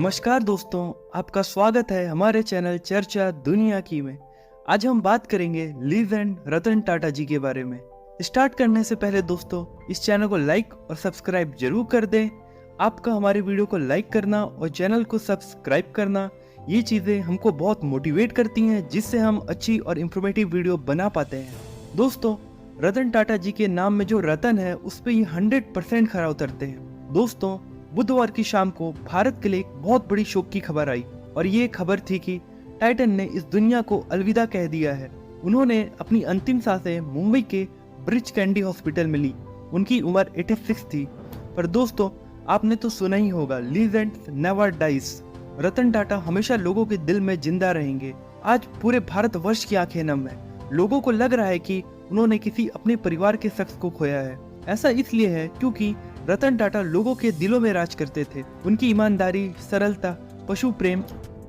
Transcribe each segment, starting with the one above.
नमस्कार दोस्तों, आपका स्वागत है हमारे चैनल चर्चा दुनिया की में। आज हम बात करेंगे लीजेंड रतन टाटा जी के बारे में। स्टार्ट करने से पहले दोस्तों इस चैनल को लाइक और सब्सक्राइब जरूर कर दें। आपका हमारे वीडियो को लाइक करना और चैनल को सब्सक्राइब करना, ये चीज़ें हमको बहुत मोटिवेट करती हैं, जिससे हम अच्छी और इंफॉर्मेटिव वीडियो बना पाते हैं। दोस्तों, रतन टाटा जी के नाम में जो रतन है उस पर ये 100% खरा उतरते हैं। दोस्तों, बुधवार की शाम को भारत के लिए एक बहुत बड़ी शोक की खबर आई और ये खबर थी कि टाइटन ने इस दुनिया को अलविदा कह दिया है। उन्होंने अपनी अंतिम सांसें मुंबई के ब्रिच कैंडी हॉस्पिटल में ली। उनकी उम्र 86 थी। पर दोस्तों, आपने तो सुना ही होगा, legends never dies. Ratan Tata हमेशा लोगों के दिल में जिंदा रहेंगे। आज पूरे भारतवर्ष की आंखें नम है। लोगों को लग रहा है कि उन्होंने किसी अपने परिवार के शख्स को खोया है। ऐसा इसलिए है क्योंकि रतन टाटा लोगों के दिलों में राज करते थे। उनकी ईमानदारी, सरलता, पशु प्रेम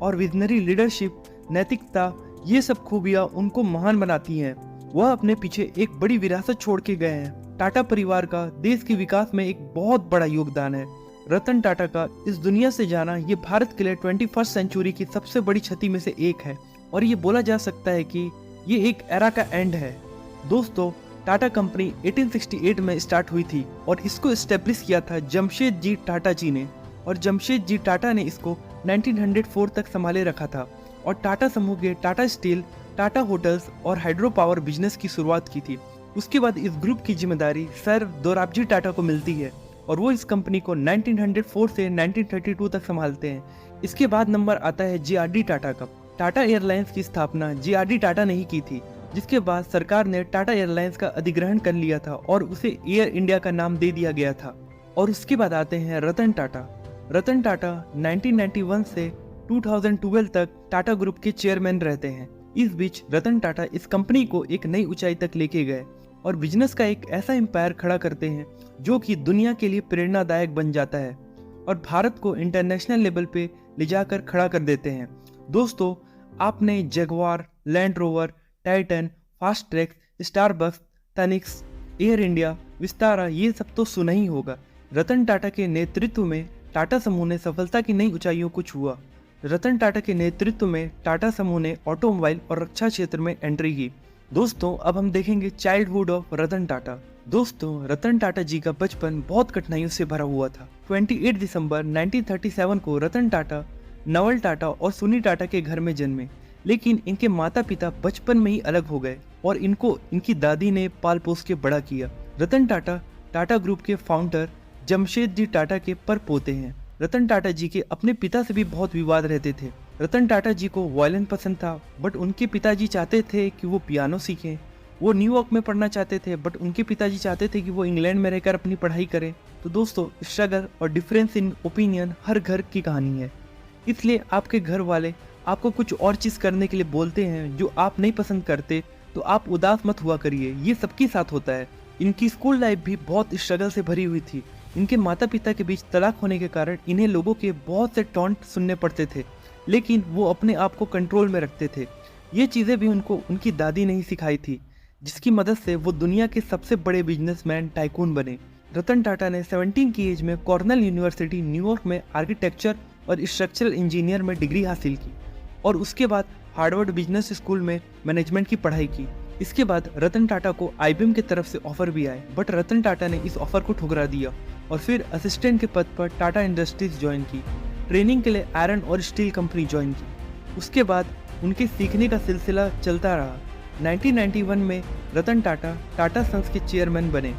और विजनरी लीडरशिप, नैतिकता, ये सब खूबियां उनको महान बनाती हैं। वह अपने पीछे एक बड़ी विरासत छोड़ के गए हैं। टाटा परिवार का देश के विकास में एक बहुत बड़ा योगदान है। रतन टाटा का इस दुनिया से जाना ये भारत के लिए 21st सेंचुरी की सबसे बड़ी क्षति में से एक है और ये बोला जा सकता है कि ये एक एरा का एंड है। दोस्तों, टाटा कंपनी 1868 में स्टार्ट हुई थी और इसको एस्टेब्लिश किया था जमशेदजी टाटा जी ने, और जमशेदजी टाटा ने इसको 1904 तक संभाले रखा था और टाटा समूह के टाटा स्टील, टाटा होटल्स और हाइड्रो पावर बिजनेस की शुरुआत की थी। उसके बाद इस ग्रुप की जिम्मेदारी सर दोराबजी टाटा को मिलती है और वो इस कंपनी को 1904 से 1932 तक संभालते हैं। इसके बाद नंबर आता है जीआरडी टाटा का। टाटा एयरलाइंस की स्थापना जीआरडी टाटा ने ही की थी, जिसके बाद सरकार ने टाटा एयरलाइंस का अधिग्रहण कर लिया था और उसे एयर इंडिया का नाम दे दिया गया था। और उसके बाद आते हैं रतन टाटा। रतन टाटा 1991 से 2012 तक टाटा ग्रुप के चेयरमैन रहते हैं। इस बीच रतन टाटा इस कंपनी को एक नई ऊंचाई तक लेके गए और बिजनेस का एक ऐसा एम्पायर खड़ा करते हैं जो कि दुनिया के लिए प्रेरणादायक बन जाता है और भारत को इंटरनेशनल लेवल पे ले जाकर खड़ा कर देते हैं। दोस्तों, आपने Jaguar, Land Rover, Titan, Fastrack, Starbucks, Tanishq, Air India, Vistara, ये सब तो सुना ही होगा। रतन टाटा के नेतृत्व में टाटा समूह ने सफलता की नई ऊंचाइयों को छुआ। रतन टाटा के नेतृत्व में टाटा समूह ने ऑटोमोबाइल और रक्षा क्षेत्र में एंट्री की। दोस्तों, अब हम देखेंगे चाइल्डहुड ऑफ रतन टाटा। दोस्तों, रतन टाटा जी का बचपन बहुत कठिनाइयों से भरा हुआ था। 28 दिसंबर 1937 को रतन टाटा नवल टाटा और सुनी टाटा के घर में जन्मे, लेकिन इनके माता पिता बचपन में ही अलग हो गए और इनको इनकी दादी ने पाल पोस के बड़ा किया। रतन टाटा टाटा ग्रुप के फाउंडर जमशेदजी टाटा के परपोते हैं। रतन टाटा जी के अपने पिता से भी बहुत विवाद रहते थे। रतन टाटा जी को वायलिन पसंद था, बट उनके पिताजी चाहते थे कि वो पियानो सीखें। वो न्यूयॉर्क में पढ़ना चाहते थे, बट उनके पिताजी चाहते थे कि वो इंग्लैंड में रहकर अपनी पढ़ाई करें। तो दोस्तों, स्ट्रगल और डिफरेंस इन ओपिनियन हर घर की कहानी है। इसलिए आपके घर वाले आपको कुछ और चीज़ करने के लिए बोलते हैं जो आप नहीं पसंद करते, तो आप उदास मत हुआ करिए। ये सबके साथ होता है। इनकी स्कूल लाइफ भी बहुत स्ट्रगल से भरी हुई थी। इनके माता पिता के बीच तलाक होने के कारण इन्हें लोगों के बहुत से टॉन्ट सुनने पड़ते थे, लेकिन वो अपने आप को कंट्रोल में रखते थे। ये चीज़ें भी उनको उनकी दादी ने ही सिखाई थी, जिसकी मदद से वो दुनिया के सबसे बड़े बिजनेसमैन टाइकून बने। रतन टाटा ने 17 की एज में कॉर्नेल यूनिवर्सिटी न्यूयॉर्क में आर्किटेक्चर और स्ट्रक्चरल इंजीनियर में डिग्री हासिल की और उसके बाद हार्वर्ड बिजनेस स्कूल में मैनेजमेंट की पढ़ाई की। इसके बाद रतन टाटा को आईबीएम की तरफ से ऑफर भी आए, बट रतन टाटा ने इस ऑफर को ठुकरा दिया और फिर असिस्टेंट के पद पर टाटा इंडस्ट्रीज ज्वाइन की। ट्रेनिंग के लिए आयरन और स्टील कंपनी ज्वाइन की। उसके बाद उनके सीखने का सिलसिला चलता रहा। 1991 में रतन टाटा टाटा सन्स के चेयरमैन बने।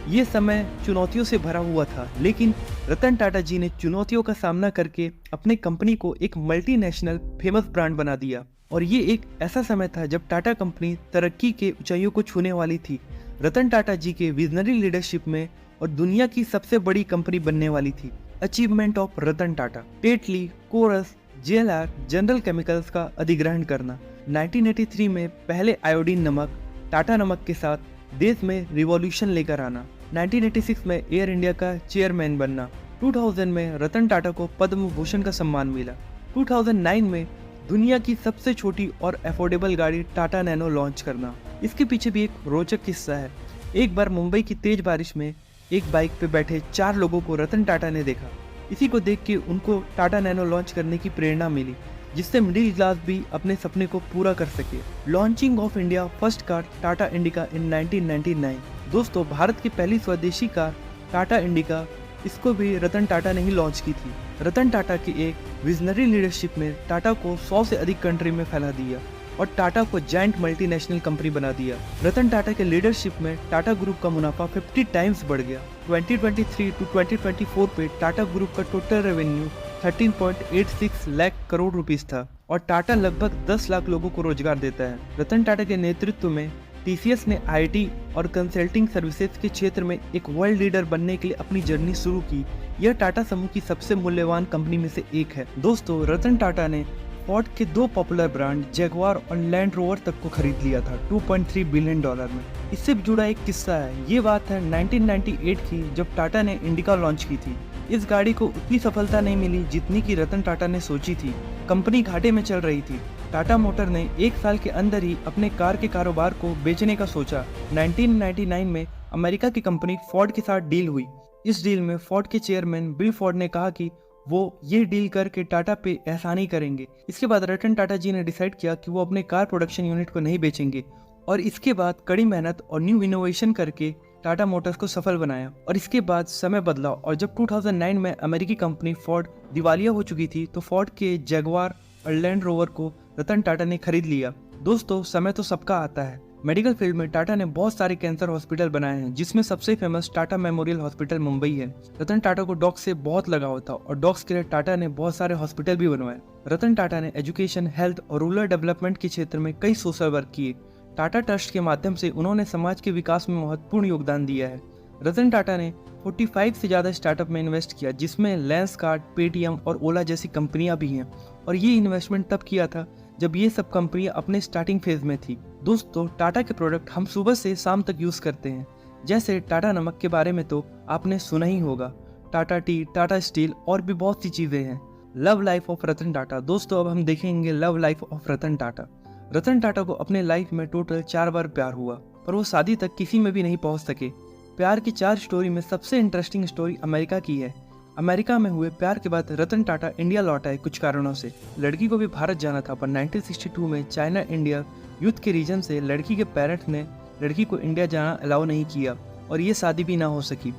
ये समय चुनौतियों से भरा हुआ था, लेकिन रतन टाटा जी ने चुनौतियों का सामना करके अपने कंपनी को एक मल्टीनेशनल फेमस ब्रांड बना दिया। और ये एक ऐसा समय था जब टाटा कंपनी तरक्की के ऊंचाइयों को छूने वाली थी। रतन टाटा जी के विजनरी लीडरशिप में और दुनिया की सबसे बड़ी कंपनी बनने वाली थी। Achievement of Ratan Tata: Tetley, Corus, JLR, General Chemicals का अधिग्रहण करना। 1983 में पहले आयोडीन नमक टाटा नमक के साथ देश में रिवॉल्यूशन लेकर आना। 1986 में एयर इंडिया का चेयरमैन बनना। 2000 में रतन टाटा को पद्म भूषण का सम्मान मिला। 2009 में दुनिया की सबसे छोटी और अफोर्डेबल गाड़ी टाटा नैनो लॉन्च करना। इसके पीछे भी एक रोचक किस्सा है। एक बार मुंबई की तेज बारिश में एक बाइक पे बैठे 4 लोगों को रतन टाटा ने देखा इसी को देख के उनको टाटा नैनो लॉन्च करने की प्रेरणा मिली, जिससे मिडिल क्लास भी अपने सपने को पूरा कर सके। Launching of India first car Tata Indica in 1999। दोस्तों, भारत की पहली स्वदेशी कार टाटा इंडिका, इसको भी रतन टाटा ने ही लॉन्च की थी। रतन टाटा की एक विजनरी लीडरशिप में टाटा को 100 से अधिक कंट्री में फैला दिया और टाटा को जायंट मल्टीनेशनल कंपनी बना दिया। रतन टाटा के लीडरशिप में टाटा ग्रुप का मुनाफा 50 टाइम्स बढ़ गया। 2023 टू 2024 पे टाटा ग्रुप का total revenue 13.86 lakh crore rupees था और टाटा लगभग 10 लाख लोगों को रोजगार देता है। रतन टाटा के नेतृत्व में टीसीएस ने आईटी और कंसल्टिंग सर्विसेज के क्षेत्र में एक वर्ल्ड लीडर बनने के लिए अपनी जर्नी शुरू की। यह टाटा समूह की सबसे मूल्यवान कंपनी में से एक है। दोस्तों, रतन टाटा ने फोर्ड के 2 पॉपुलर ब्रांड जैगवार और लैंड रोवर तक को खरीद लिया था 2.3 बिलियन डॉलर में। इससे जुड़ा एक किस्सा है। ये बात है 1998 की, जब टाटा ने इंडिका लॉन्च की थी। इस गाड़ी को उतनी सफलता नहीं मिली जितनी की रतन टाटा ने सोची थी। कंपनी घाटे में चल रही थी। टाटा मोटर ने 1 साल के अंदर ही अपने कार के कारोबार को बेचने का सोचा। 1999 में अमेरिका की कंपनी फोर्ड के साथ डील हुई। इस डील में फोर्ड के चेयरमैन बिल फोर्ड ने कहा कि वो ये डील करके टाटा पे एहसानी करेंगे। इसके बाद रतन टाटा जी ने डिसाइड किया कि वो अपने कार प्रोडक्शन यूनिट को नहीं बेचेंगे और इसके बाद कड़ी मेहनत और न्यू इनोवेशन करके टाटा मोटर्स को सफल बनाया। और इसके बाद समय बदला और जब 2009 में अमेरिकी कंपनी फोर्ड दिवालिया हो चुकी थी तो फोर्ड के जैगवार और लैंड रोवर को रतन टाटा ने खरीद लिया। दोस्तों, समय तो सबका आता है। मेडिकल फील्ड में टाटा ने बहुत सारे कैंसर हॉस्पिटल बनाए हैं, जिसमें सबसे famous Tata memorial hospital Mumbai है। रतन टाटा को डॉग्स से बहुत लगाव था और डॉग्स के लिए टाटा ने बहुत सारे हॉस्पिटल भी बनवाए। रतन टाटा ने एजुकेशन, हेल्थ और रूरल डेवलपमेंट के क्षेत्र में कई सोशल वर्क किए। टाटा ट्रस्ट के माध्यम से उन्होंने समाज के विकास में महत्वपूर्ण योगदान दिया है। रतन टाटा ने 45 से ज़्यादा स्टार्टअप में इन्वेस्ट किया, जिसमें लेंसकार्ट, पेटीएम और ओला जैसी कंपनियां भी हैं। और ये इन्वेस्टमेंट तब किया था जब ये सब कंपनियां अपने स्टार्टिंग फेज में थी। दोस्तों, टाटा के प्रोडक्ट हम सुबह से शाम तक यूज़ करते हैं। जैसे टाटा नमक के बारे में तो आपने सुना ही होगा, टाटा टी, टाटा स्टील और भी बहुत सी चीज़ें हैं। Love life of Ratan Tata. दोस्तों, अब हम देखेंगे love life of Ratan Tata. Ratan Tata को अपने लाइफ में टोटल 4 बार प्यार हुआ, पर वो शादी तक किसी में भी नहीं पहुंच सके। प्यार की 4 स्टोरी में सबसे इंटरेस्टिंग स्टोरी अमेरिका की है। अमेरिका में हुए प्यार के बाद रतन टाटा इंडिया लौट आए कुछ कारणों से। लड़की को भी भारत जाना था, पर 1962 में चाइना इंडिया युद्ध के रीजन से लड़की के पेरेंट्स ने लड़की को इंडिया जाना अलाउ नहीं किया और ये शादी भी ना हो सकी।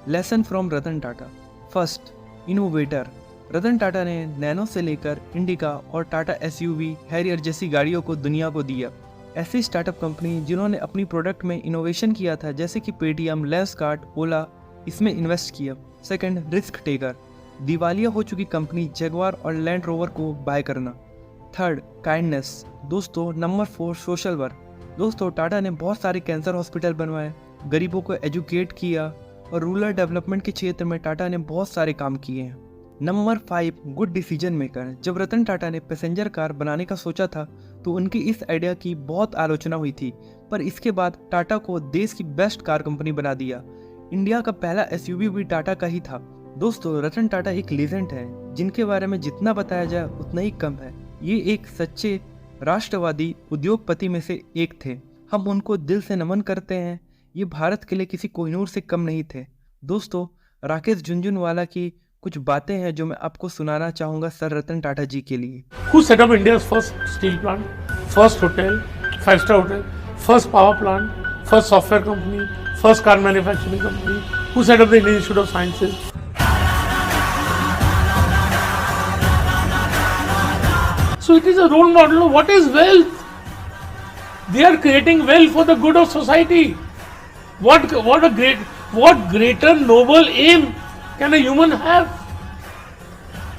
Lesson from Ratan Tata. First, innovator. Ratan Tata ने नैनो से लेकर इंडिका और टाटा एसयूवी, हैरियर जैसी गाड़ियों को दुनिया को दिया। ऐसी स्टार्टअप कंपनी जिन्होंने अपनी प्रोडक्ट में इनोवेशन किया था, जैसे कि पेटीएम, लेंसकार्ट, ओला, इसमें इन्वेस्ट किया। Second, risk taker. दिवालिया हो चुकी कंपनी जैगवार और लैंड रोवर को बाय करना। Third, kindness. दोस्तों, नंबर 4, सोशल वर्क। दोस्तों, टाटा ने बहुत सारे कैंसर हॉस्पिटल बनवाए, गरीबों को एजुकेट किया और रूरल डेवलपमेंट के क्षेत्र में टाटा ने बहुत सारे काम किए हैं। Number 5, good decision maker. जब रतन टाटा ने पैसेंजर कार बनाने का सोचा था तो उनकी इस आइडिया की बहुत आलोचना हुई थी, पर इसके बाद टाटा को देश की बेस्ट कार कंपनी बना दिया। इंडिया का पहला एसयूवी भी टाटा का ही था। दोस्तों, रतन टाटा एक लीजेंड है जिनके बारे में जितना बताया जाए उतना ही कम है। ये एक सच्चे राष्ट्रवादी उद्योगपति में से एक थे। हम उनको दिल से नमन करते हैं। ये भारत के लिए किसी कोहिनूर से कम नहीं थे। दोस्तों, राकेश झुनझुनवाला की कुछ बातें हैं जो मैं आपको सुनाना चाहूंगा सर रतन टाटा जी के लिए। Who set up India's first steel plant, first hotel, 5-star hotel, first power plant, first software company, first car manufacturing company? Who set up the Indian Institute of Sciences? So it is a role model of what is wealth. They are creating wealth for the good of society. What greater noble aim can a human have?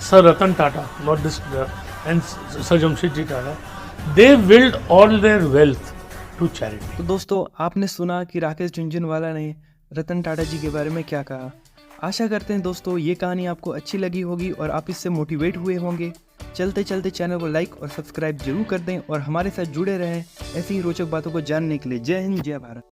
Sir Ratan Tata, not this, and Sir Jamshedji Tata, they willed all their wealth to charity. तो दोस्तों, आपने सुना कि राकेश झुनझुनवाला ने रतन टाटा जी के बारे में क्या कहा। आशा करते हैं दोस्तों ये कहानी आपको अच्छी लगी होगी और आप इससे मोटिवेट हुए होंगे। चलते चलते चैनल को लाइक और सब्सक्राइब जरूर कर दें और हमारे साथ जुड़े रहें ऐसी ही रोचक बातों को जानने के लिए। जय हिंद, जय भारत।